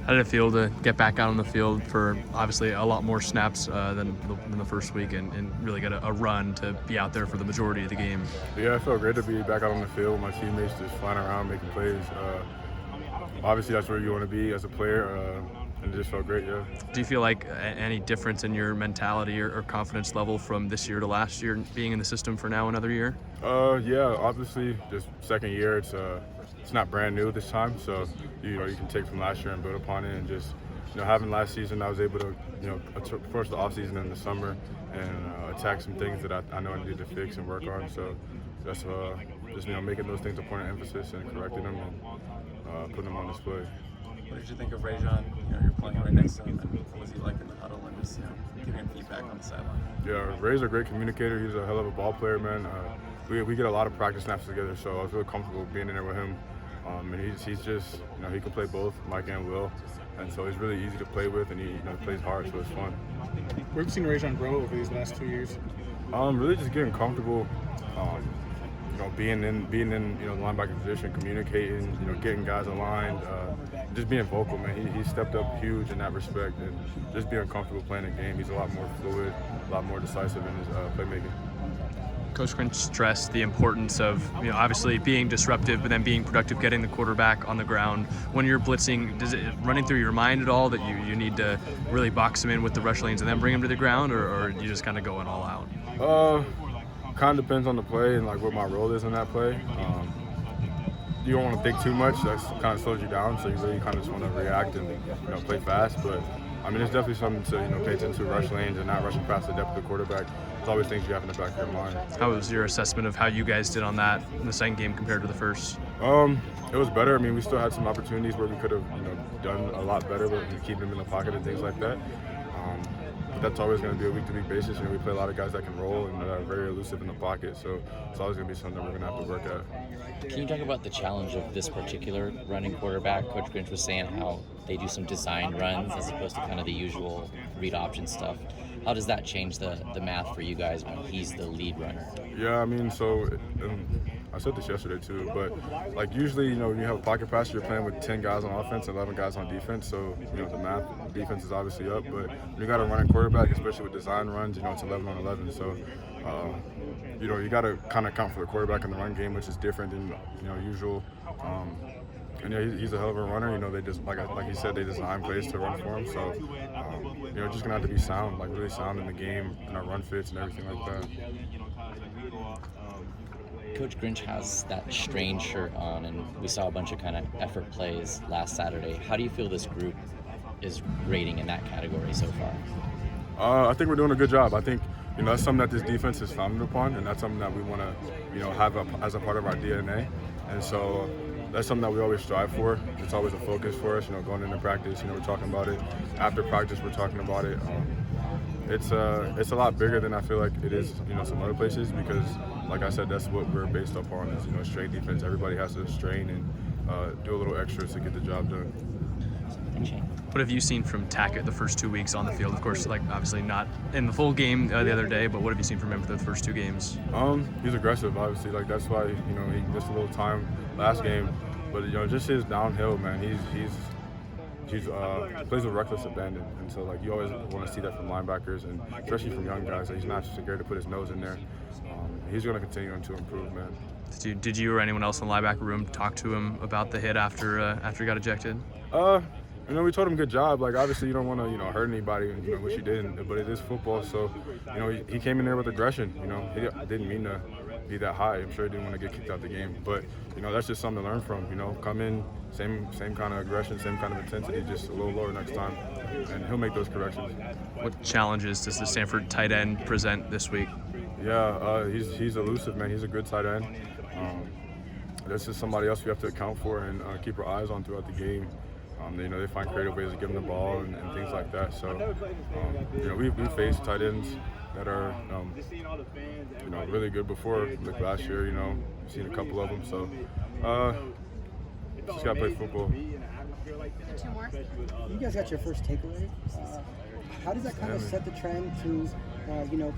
How did it feel to get back out on the field for obviously a lot more snaps than the first week and really get a run to be out there for the majority of the game? Yeah, it felt great to be back out on the field. My teammates just flying around, making plays. Obviously, that's where you want to be as a player, and it just felt great, yeah. Do you feel like any difference in your mentality or confidence level from this year to last year, being in the system for now another year? Yeah, obviously, just second year, it's not brand new this time, so you can take from last year and build upon it, and just having last season, I was able to approach the off season in the summer and attack some things that I know I needed to fix and work on. So that's just making those things a point of emphasis and correcting them and putting them on display. What did you think of Raesjon? You're playing right next to him, and what was he like in the huddle and just giving him feedback on the sideline? Yeah, Ray's a great communicator. He's a hell of a ball player, man. We get a lot of practice snaps together, so I was really comfortable being in there with him. And he's just, he can play both, Mike and Will, and so he's really easy to play with, and he plays hard, so it's fun. Where have you seen Raesjon grow over these last 2 years? Really just getting comfortable. Being in the linebacker position, communicating, getting guys aligned, just being vocal, man. He stepped up huge in that respect, and just being comfortable playing the game. He's a lot more fluid, a lot more decisive in his playmaking. Coach Grinch stressed the importance of, obviously being disruptive, but then being productive, getting the quarterback on the ground. When you're blitzing, does it running through your mind at all that you need to really box him in with the rush lanes and then bring him to the ground, or you just kind of going all out? Kind of depends on the play and what my role is in that play. You don't want to think too much. That kind of slows you down, so you really kind of just want to react and play fast. But it's definitely something to pay attention to rush lanes and not rushing past the depth of the quarterback. It's always things you have in the back of your mind. How was your assessment of how you guys did on that in the second game compared to the first? It was better. We still had some opportunities where we could have done a lot better, but we keep them in the pocket and things like that. But that's always going to be a week-to-week basis. We play a lot of guys that can roll and that are very elusive in the pocket, so it's always going to be something that we're going to have to work at. Can you talk about the challenge of this particular running quarterback? Coach Grinch was saying how they do some designed runs as opposed to kind of the usual read option stuff. How does that change the math for you guys when he's the lead runner? Yeah, I said this yesterday too, but usually, when you have a pocket passer, you're playing with 10 guys on offense and 11 guys on defense, so, the math, defense is obviously up, but you got to run a quarterback, especially with design runs, it's 11 on 11, so, you got to kind of account for the quarterback in the run game, which is different than, usual. And he's a hell of a runner. They just like he said, they design plays to run for him. So, just gonna have to be sound, really sound in the game and our run fits and everything like that. Coach Grinch has that strange shirt on, and we saw a bunch of kind of effort plays last Saturday. How do you feel this group is rating in that category so far? I think we're doing a good job. I think that's something that this defense is founded upon, and that's something that we want to have as a part of our DNA. And so that's something that we always strive for. It's always a focus for us, going into practice, we're talking about it. After practice, we're talking about it. It's a lot bigger than I feel like it is, some other places, because, like I said, that's what we're based upon is, straight defense. Everybody has to strain and do a little extra to get the job done. What have you seen from Tackett the first 2 weeks on the field? Of course, obviously not in the full game the other day, but what have you seen from him for the first 2 games? He's aggressive, obviously. That's why, he missed a little time last game. But, just his downhill, man, he's plays with reckless abandon. And so, you always want to see that from linebackers, and especially from young guys. He's not scared to put his nose in there. He's going to continue to improve, man. Did you or anyone else in the linebacker room talk to him about the hit after he got ejected? We told him good job. Obviously, you don't want to, hurt anybody, which he didn't. But it is football, so, he came in there with aggression. He didn't mean to be that high. I'm sure he didn't want to get kicked out the game. But, that's just something to learn from. Come in, same kind of aggression, same kind of intensity, just a little lower next time, and he'll make those corrections. What challenges does the Stanford tight end present this week? Yeah, he's elusive, man. He's a good tight end. That's just somebody else we have to account for and keep our eyes on throughout the game. They find creative ways to give them the ball and things like that. So, we faced tight ends that are, really good before. Like last year, we've seen a couple of them. So, just gotta play football. Two more. You guys got your first takeaway. How does that kind of set the trend to,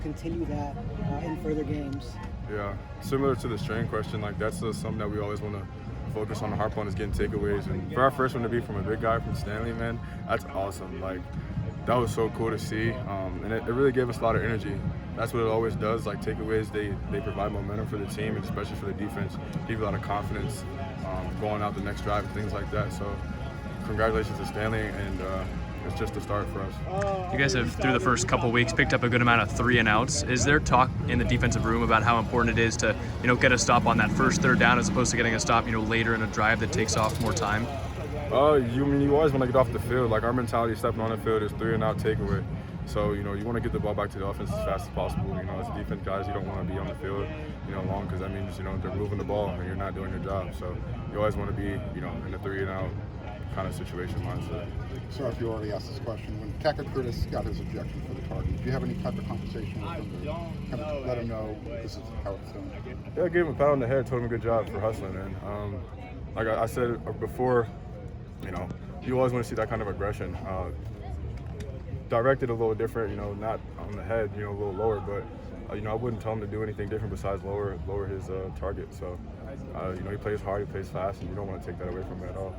continue that in further games? Yeah, similar to the strain question, that's something that we always want to focus on the hard point is getting takeaways. And for our first one to be from a big guy from Stanley, man, that's awesome. Like, that was so cool to see, and it really gave us a lot of energy. That's what it always does. Like, takeaways, they provide momentum for the team, and especially for the defense. Give you a lot of confidence going out the next drive and things like that. So, congratulations to Stanley, and it's just a start for us. You guys have, through the first couple weeks, picked up a good amount of 3 and outs. Is there talk in the defensive room about how important it is to, get a stop on that first third down as opposed to getting a stop, later in a drive that takes off more time? You always want to get off the field. Like, our mentality stepping on the field is 3 and out takeaway. So, you want to get the ball back to the offense as fast as possible. As defense guys, you don't want to be on the field, long, because that means, they're moving the ball and you're not doing your job. So you always want to be, in a 3 and out kind of situation mindset. Sorry if you already asked this question. When Tackett Curtis got his ejection for the target, did you have any type of conversation with him to kind of let him know this is how it's done? Yeah, I gave him a pat on the head, told him good job for hustling. And like I said before, you always want to see that kind of aggression. Directed a little different, not on the head, a little lower, but I wouldn't tell him to do anything different besides lower his target. So, he plays hard, he plays fast, and you don't want to take that away from him at all.